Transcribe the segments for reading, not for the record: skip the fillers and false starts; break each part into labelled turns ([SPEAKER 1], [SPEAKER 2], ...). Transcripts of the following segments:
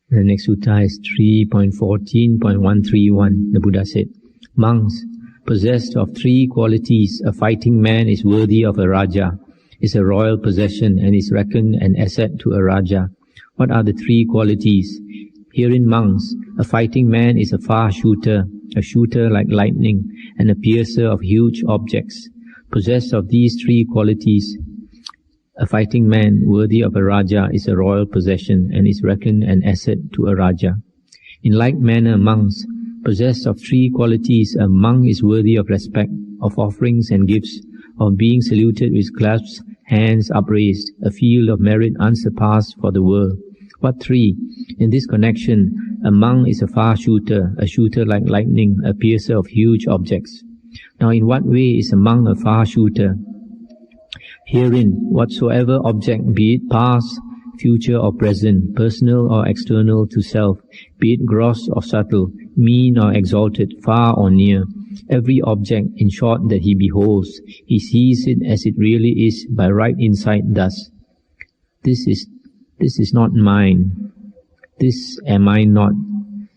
[SPEAKER 1] The next sutta is 3.14.131. The Buddha said, monks, possessed of three qualities, a fighting man is worthy of a Raja, is a royal possession, and is reckoned an asset to a Raja. What are the three qualities? Herein, monks, a fighting man is a far shooter, a shooter like lightning, and a piercer of huge objects. Possessed of these three qualities, a fighting man worthy of a Raja is a royal possession, and is reckoned an asset to a Raja. In like manner, monks, possessed of three qualities, a monk is worthy of respect, of offerings and gifts, of being saluted with clasped hands upraised, a field of merit unsurpassed for the world. What three? In this connection, a monk is a far shooter, a shooter like lightning, a piercer of huge objects. Now, in what way is a monk a far shooter? Herein, whatsoever object, be it past, future or present, personal or external to self, be it gross or subtle, mean or exalted, far or near, every object, in short, that he beholds, he sees it as it really is by right insight thus. This is not mine. This am I not.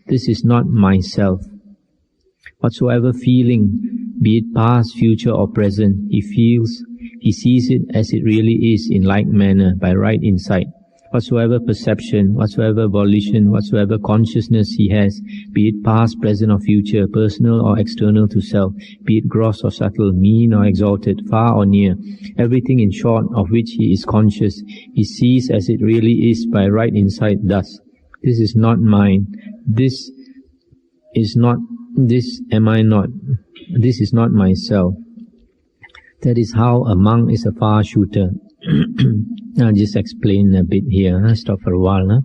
[SPEAKER 1] This is not myself. Whatsoever feeling, be it past, future or present, he feels, he sees it as it really is in like manner by right insight. Whatsoever perception, whatsoever volition, whatsoever consciousness he has, be it past, present or future, personal or external to self, be it gross or subtle, mean or exalted, far or near, everything in short of which he is conscious, he sees as it really is by right insight thus. This is not mine. This is not. This am I not. This is not myself. That is how a monk is a far shooter. I'll just explain a bit here. Stop for a while.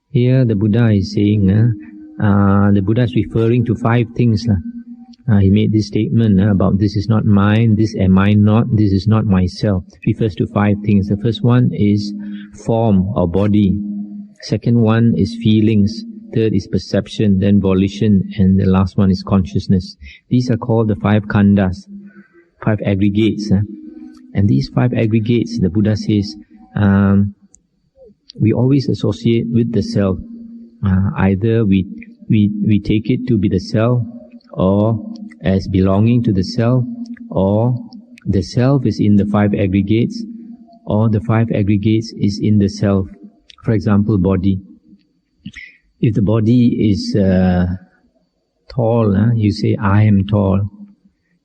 [SPEAKER 1] Here the Buddha is saying, the Buddha is referring to five things. He made this statement about this is not mine, this am I not, this is not myself. Refers to five things. The first one is form or body. Second one is feelings. Third is perception, then volition, and the last one is consciousness. These are called the five khandhas, five aggregates. And these five aggregates, the Buddha says, we always associate with the self. Either we take it to be the self, or as belonging to the self, or the self is in the five aggregates, or the five aggregates is in the self. For example, body. If the body is tall, you say, I am tall.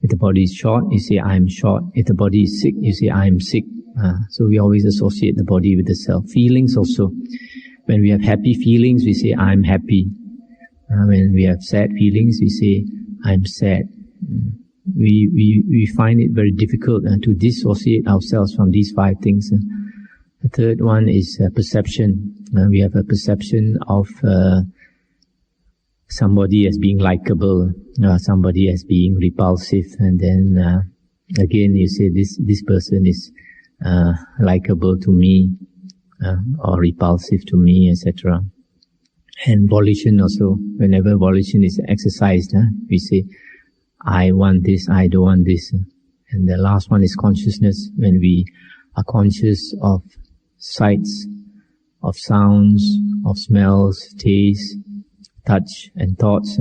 [SPEAKER 1] If the body is short, you say, I am short. If the body is sick, you say, I am sick. So we always associate the body with the self. Feelings also. When we have happy feelings, we say, I am happy. When we have sad feelings, we say, I am sad. We find it very difficult to dissociate ourselves from these five things. The third one is perception. We have a perception of somebody as being likable, somebody as being repulsive, and then again you say this person is likable to me or repulsive to me, etc. And volition also. Whenever volition is exercised, we say, I want this, I don't want this. And the last one is consciousness. When we are conscious of sights, of sounds, of smells, taste, touch and thoughts,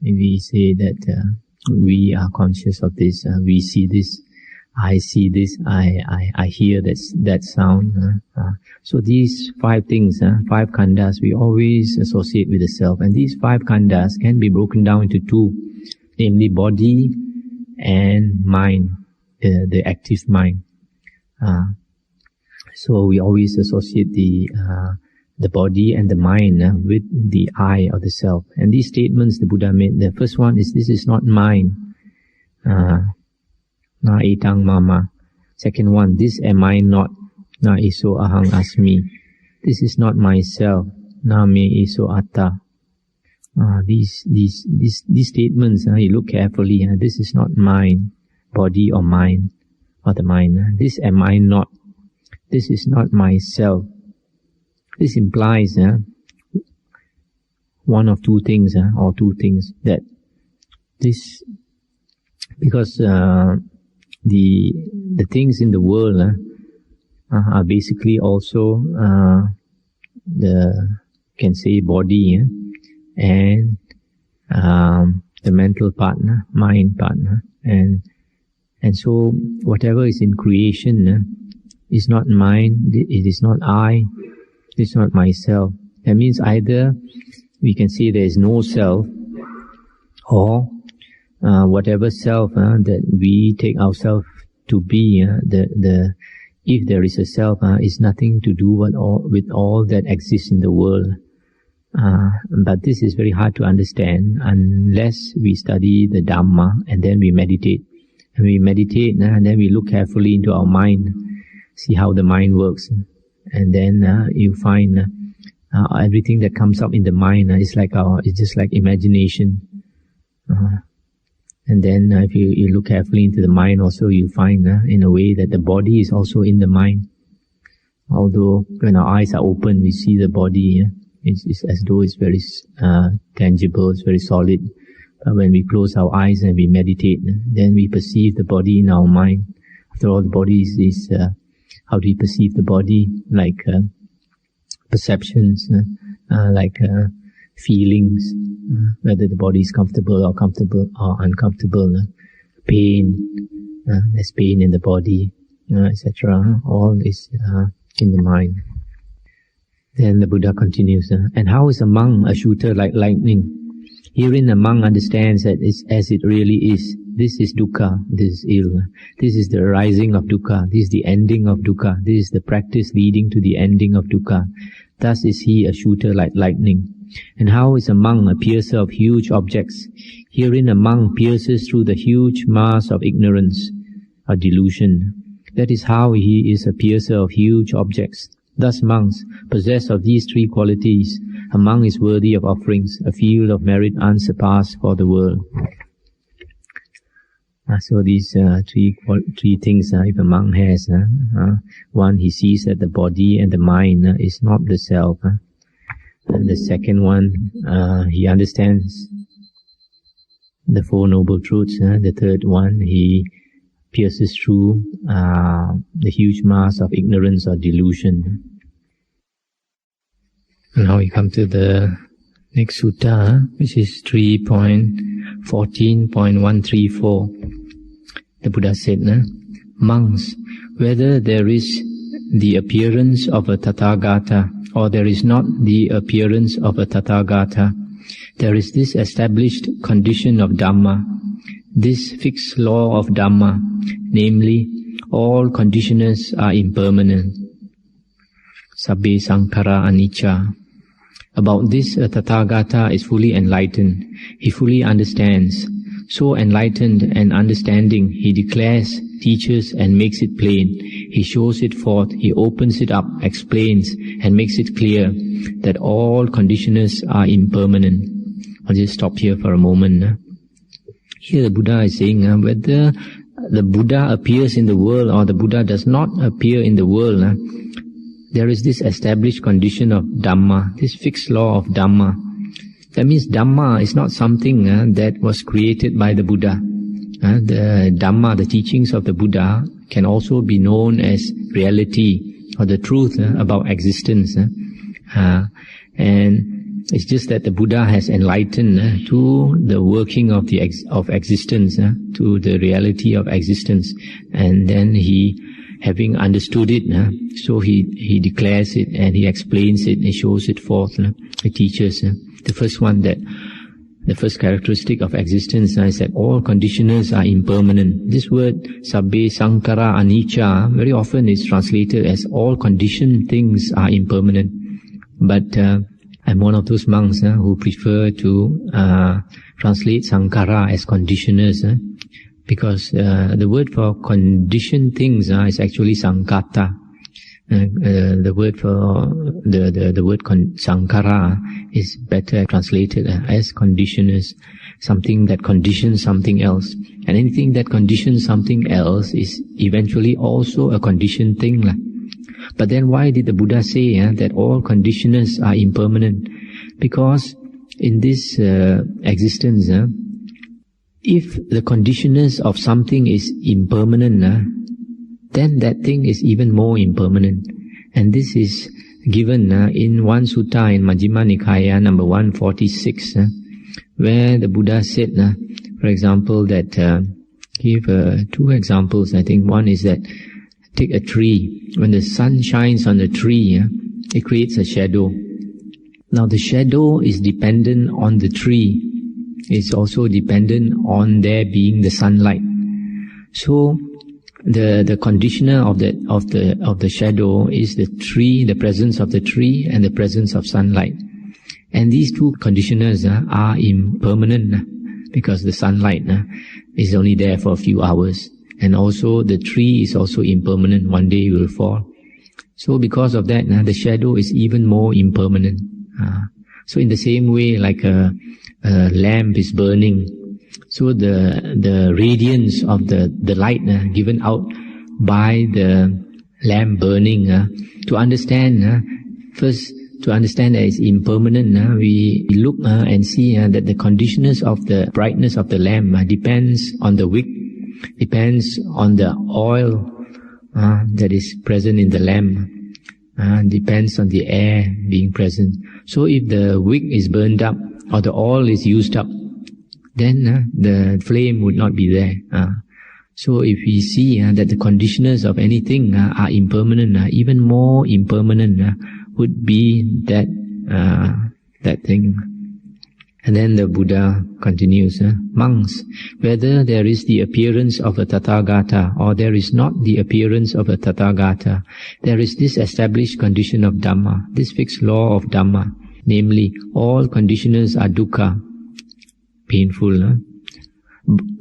[SPEAKER 1] we say that we are conscious of this, we see this, I see this, I hear that sound. So these five things, five khandhas, we always associate with the self. And these five khandhas can be broken down into two, namely body and mind, the active mind. So we always associate the body and the mind with the I or the self. And these statements the Buddha made, the first one is, this is not mine. Na etang mama. Second one, this am I not. Na iso ahang asmi. This is not myself. Na me iso atta. These statements, you look carefully, this is not mine, body or mind, or the mind. This am I not. This is not myself. This implies one of two things, or two things, that this, because the things in the world are basically also the can say body, and the mental partner, mind partner, and so whatever is in creation is not mine, it is not I, it is not myself. That means either we can say there is no self, or whatever self that we take ourselves to be, if there is a self, is nothing to do with all that exists in the world. But this is very hard to understand unless we study the Dhamma and then we meditate. And we meditate, and then we look carefully into our mind, see how the mind works, and then you find everything that comes up in the mind is it's just like imagination. And then if you look carefully into the mind also, you find in a way that the body is also in the mind. Although when our eyes are open, we see the body, it's as though it's very tangible, it's very solid. But when we close our eyes and we meditate, then we perceive the body in our mind. After all, the body is how do we perceive the body? Like perceptions, like feelings, whether the body is comfortable or uncomfortable, pain, there's pain in the body, etc. All is in the mind. Then the Buddha continues, and how is a monk a shooter like lightning? Herein a monk understands that it's as it really is. This is dukkha, this is ill. This is the arising of dukkha, this is the ending of dukkha, this is the practice leading to the ending of dukkha. Thus is he a shooter like lightning. And how is a monk a piercer of huge objects? Herein a monk pierces through the huge mass of ignorance or delusion. That is how he is a piercer of huge objects. Thus monks, possessed of these three qualities, a monk is worthy of offerings, a field of merit unsurpassed for the world. So these three things, if a monk has, one, he sees that the body and the mind is not the self. And the second one, he understands the Four Noble Truths. The third one, he pierces through the huge mass of ignorance or delusion. And now we come to the next sutta, which is 3.14.134. The Buddha said, monks, whether there is the appearance of a Tathagata or there is not the appearance of a Tathagata, there is this established condition of Dhamma, this fixed law of Dhamma, namely, all conditioners are impermanent. Sabbe sankhara anicca. About this, a Tathagata is fully enlightened. He fully understands. So enlightened and understanding, he declares, teaches and makes it plain. He shows it forth, he opens it up, explains and makes it clear that all conditioners are impermanent. I'll just stop here for a moment. Here the Buddha is saying whether the Buddha appears in the world or the Buddha does not appear in the world, there is this established condition of Dhamma, this fixed law of Dhamma. That means Dhamma is not something that was created by the Buddha. The Dhamma, the teachings of the Buddha, can also be known as reality or the truth about existence. And it's just that the Buddha has enlightened to the working of existence, to the reality of existence, and then he, having understood it, so he declares it and he explains it, he shows it forth, he teaches. The first characteristic of existence is that all conditioners are impermanent. This word sabbe sankhara anicca very often is translated as all conditioned things are impermanent. But I'm one of those monks who prefer to translate sankhara as conditioners, because the word for conditioned things is actually sankhata. The word for the word sankhara is better translated as conditioners, something that conditions something else. And anything that conditions something else is eventually also a conditioned thing. But then why did the Buddha say that all conditioners are impermanent? Because in this existence, if the conditioners of something is impermanent, then that thing is even more impermanent. And this is given in one sutta in Majjhima Nikaya number 146, where the Buddha said, for example, that give two examples. I think one is that take a tree. When the sun shines on the tree, it creates a shadow. Now the shadow is dependent on the tree. It's also dependent on there being the sunlight. So the conditioner of the shadow is the tree, the presence of the tree, and the presence of sunlight. And these two conditioners are impermanent because the sunlight is only there for a few hours. And also the tree is also impermanent. One day it will fall. So because of that, the shadow is even more impermanent. So in the same way, like a lamp is burning, so the radiance of the light given out by the lamp burning, to understand that it's impermanent, we look and see that the conditioners of the brightness of the lamp depends on the wick, depends on the oil that is present in the lamp, depends on the air being present. So if the wick is burned up or the oil is used up, then the flame would not be there. So if we see that the conditioners of anything are impermanent, even more impermanent would be that thing. And then the Buddha continues, monks, whether there is the appearance of a Tathagata or there is not the appearance of a Tathagata, there is this established condition of Dhamma, this fixed law of Dhamma, namely, all conditioners are dukkha, painful.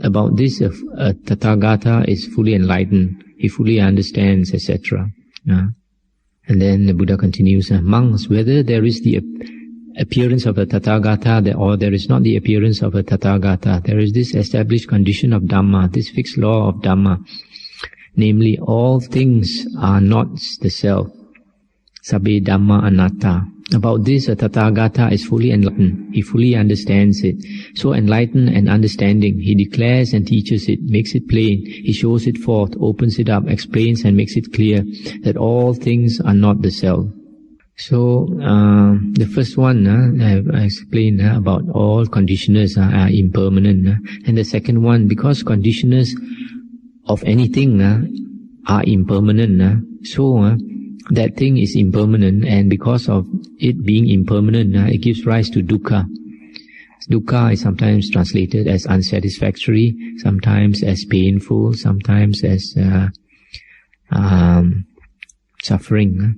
[SPEAKER 1] About this, a Tathagata is fully enlightened, he fully understands, etc. And then the Buddha continues, monks, whether there is the appearance of a Tathagata or there is not the appearance of a Tathagata, there is this established condition of Dhamma, this fixed law of Dhamma, namely, all things are not the self. Sabbe Dhamma Anatta. About this, a Tathagata is fully enlightened. He fully understands it. So enlightened and understanding, he declares and teaches it, makes it plain. He shows it forth, opens it up, explains and makes it clear that all things are not the self. So, the first one, I explained about all conditioners are impermanent. And the second one, because conditioners of anything are impermanent, so that thing is impermanent, and because of it being impermanent, it gives rise to dukkha. Dukkha is sometimes translated as unsatisfactory, sometimes as painful, sometimes as suffering.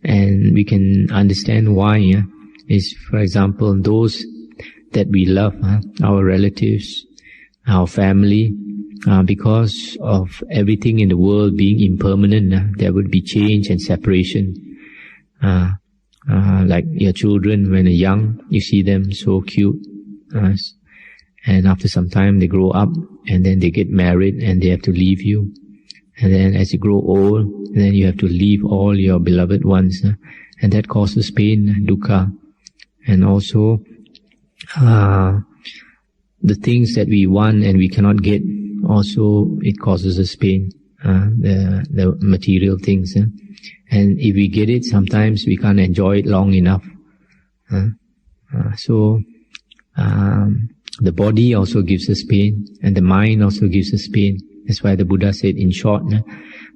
[SPEAKER 1] And we can understand why. Is, for example, those that we love, our relatives, our family, because of everything in the world being impermanent, there would be change and separation. Like your children, when they're young, you see them so cute, and after some time they grow up, and then they get married, and they have to leave you. And then as you grow old, then you have to leave all your beloved ones, and that causes pain, dukkha. And also, the things that we want and we cannot get, also it causes us pain, the material things. And if we get it, sometimes we can't enjoy it long enough. So, the body also gives us pain, and the mind also gives us pain. That's why the Buddha said, in short,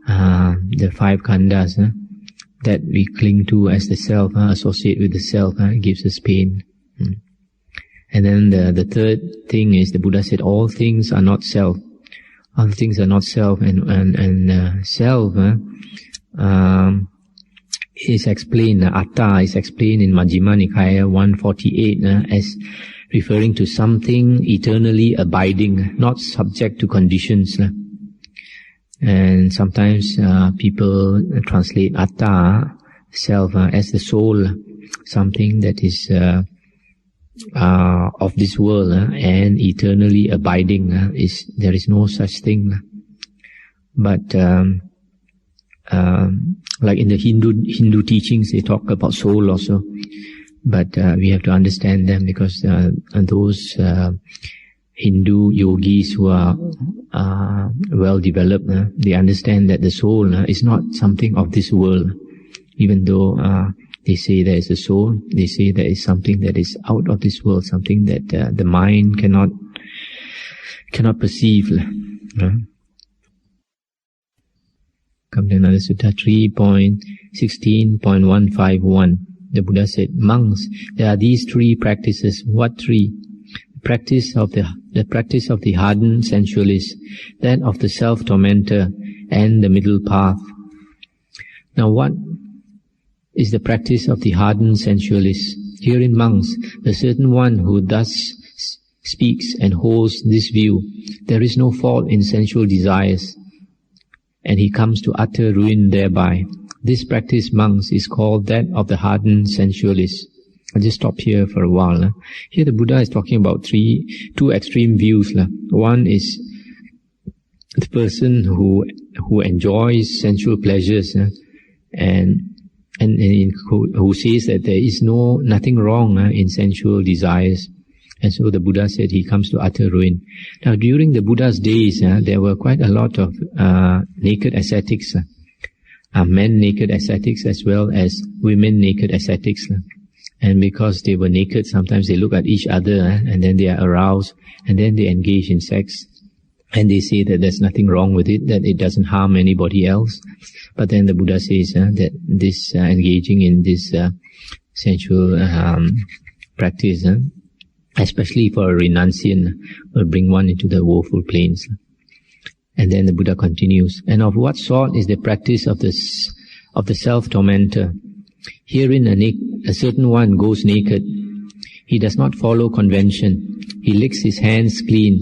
[SPEAKER 1] the five khandhas that we cling to as the self, associate with the self, gives us pain. And then the third thing is, the Buddha said, all things are not self. All things are not self, and self is explained, atta is explained in Majjhima Nikaya 148 as referring to something eternally abiding, not subject to conditions. And sometimes people translate atta, self, as the soul, something that is of this world and eternally abiding. There is no such thing. But like in the Hindu teachings, they talk about soul also. But we have to understand them, because those Hindu yogis who are well developed, they understand that the soul is not something of this world, even though They say there is a soul. They say there is something that is out of this world, something that the mind cannot perceive. Come to another sutta, 3.16.151. The Buddha said, monks, there are these three practices. What three? The practice of the hardened sensualist, that of the self-tormentor, and the middle path. Now what is the practice of the hardened sensualist? Herein, monks, a certain one who thus speaks and holds this view, there is no fault in sensual desires, and he comes to utter ruin thereby. This practice, monks, is called that of the hardened sensualist. I'll just stop here for a while. Here the Buddha is talking about two extreme views. One is the person who enjoys sensual pleasures, and who says that there is nothing wrong in sensual desires. And so the Buddha said he comes to utter ruin. Now during the Buddha's days, there were quite a lot of naked ascetics, men naked ascetics as well as women naked ascetics. And because they were naked, sometimes they look at each other and then they are aroused, and then they engage in sex. And they say that there's nothing wrong with it, that it doesn't harm anybody else. But then the Buddha says that this engaging in this sensual practice, especially for a renunciant, will bring one into the woeful plains. And then the Buddha continues, and of what sort is the practice of the self-tormentor? Herein a certain one goes naked. He does not follow convention. He licks his hands clean.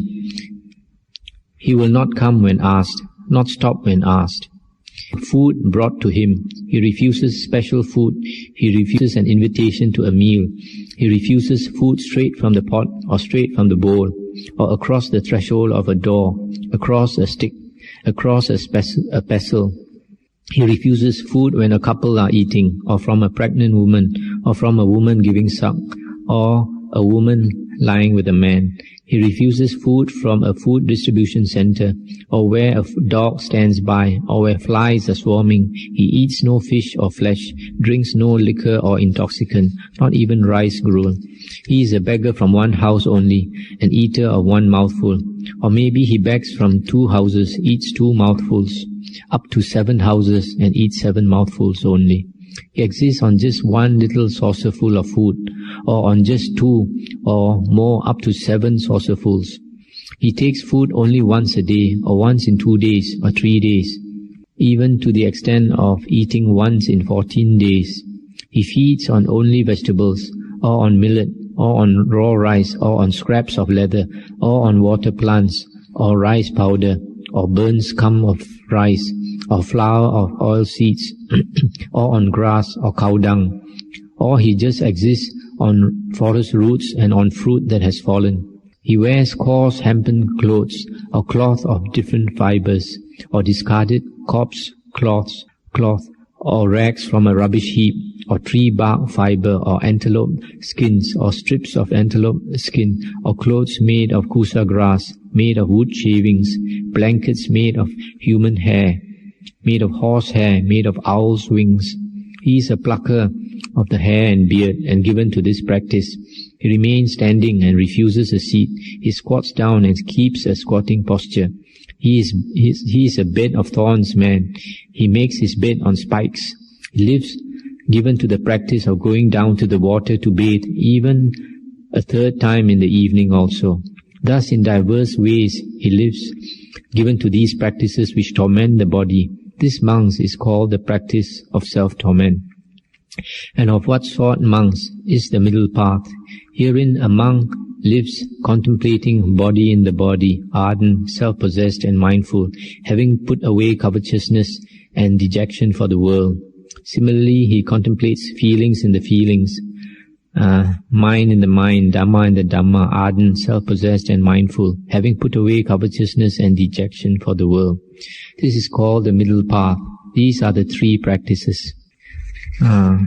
[SPEAKER 1] He will not come when asked, not stop when asked. Food brought to him, he refuses special food. He refuses an invitation to a meal. He refuses food straight from the pot or straight from the bowl, or across the threshold of a door, across a stick, across a pestle. He refuses food when a couple are eating, or from a pregnant woman, or from a woman giving suck, or a woman lying with a man. He refuses food from a food distribution center, or where a dog stands by, or where flies are swarming. He eats no fish or flesh, drinks no liquor or intoxicant, not even rice gruel. He is a beggar from one house only, an eater of one mouthful. Or maybe he begs from 2 houses, eats 2 mouthfuls, up to 7 houses, and eats 7 mouthfuls only. He exists on just 1 little saucerful of food, or on just 2 or more up to 7 saucerfuls. He takes food only once a day, or once in 2 days, or 3 days, even to the extent of eating once in 14 days. He feeds on only vegetables, or on millet, or on raw rice, or on scraps of leather, or on water plants, or rice powder, or burnt scum of rice, or flour of oil seeds, or on grass or cow dung. Or he just exists on forest roots and on fruit that has fallen. He wears coarse hempen clothes, or cloth of different fibers, or discarded corpse cloth, or rags from a rubbish heap, or tree bark fiber, or antelope skins, or strips of antelope skin, or clothes made of kusa grass, made of wood shavings, blankets made of human hair, made of horse hair, made of owl's wings. He is a plucker of the hair and beard, and given to this practice. He remains standing and refuses a seat. He squats down and keeps a squatting posture. He is a bed of thorns man. He makes his bed on spikes. He lives given to the practice of going down to the water to bathe, even a 3rd time in the evening also. Thus in diverse ways he lives, given to these practices which torment the body. This, monks, is called the practice of self-torment. And of what sort, monks, is the middle path? Herein a monk lives contemplating body in the body, ardent, self-possessed and mindful, having put away covetousness and dejection for the world. Similarly, he contemplates feelings in the feelings, mind in the mind, Dhamma in the Dhamma, ardent, self-possessed and mindful, having put away covetousness and dejection for the world. This is called the middle path. These are the 3 practices.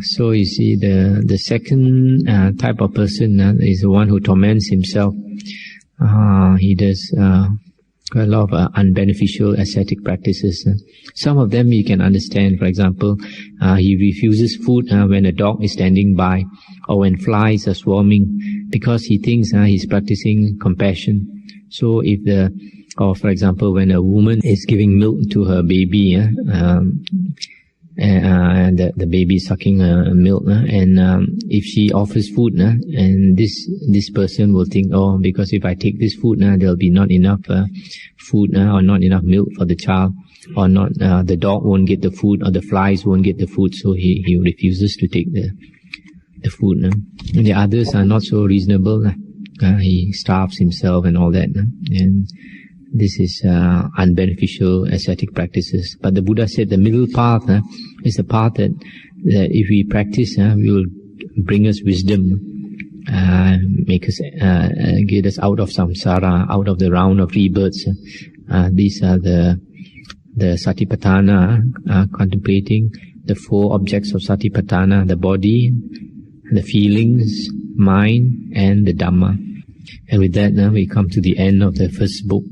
[SPEAKER 1] So you see, the second type of person is the one who torments himself. He does quite a lot of unbeneficial ascetic practices. Some of them you can understand. For example, he refuses food when a dog is standing by, or when flies are swarming, because he thinks he's practicing compassion. So or for example, when a woman is giving milk to her baby, and the baby is sucking milk, and if she offers food, and this person will think, oh, because if I take this food, there'll be not enough food or not enough milk for the child, or not the dog won't get the food, or the flies won't get the food, so he refuses to take the food. And the others are not so reasonable. He starves himself and all that, and this is unbeneficial ascetic practices. But the Buddha said the middle path is the path that if we practice, will bring us wisdom, make us, get us out of samsara, out of the round of rebirths. These are the satipatthana, contemplating the four objects of satipatthana: the body, the feelings, mind, and the Dhamma. And with that, we come to the end of the first book.